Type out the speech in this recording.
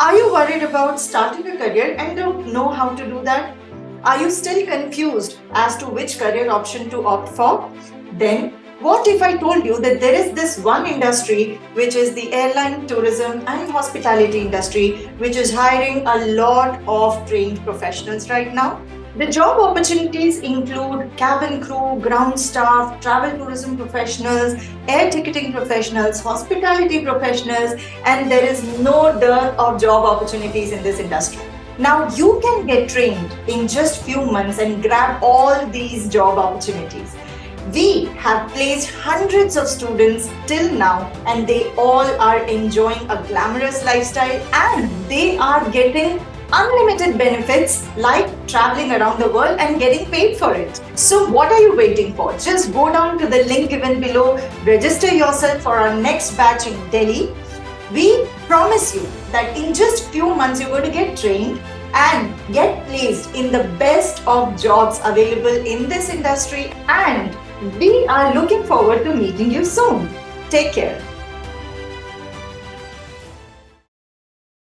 Are you worried about starting a career and don't know how to do that? Are you still confused as to which career option to opt for? Then, what if I told you that there is this one industry, which is the airline, tourism, and hospitality industry, which is hiring a lot of trained professionals right now? The job opportunities include cabin crew, ground staff, travel tourism professionals, air ticketing professionals, hospitality professionals, and there is no dearth of job opportunities in this industry. Now you can get trained in just few months and grab all these job opportunities. We have placed hundreds of students till now and they all are enjoying a glamorous lifestyle and they are getting unlimited benefits like traveling around the world and getting paid for it. So what are you waiting for? Just go down to the link given below, register yourself for our next batch in Delhi. We promise you that in just few months you're going to get trained and get placed in the best of jobs available in this industry, and we are looking forward to meeting you soon. Take care.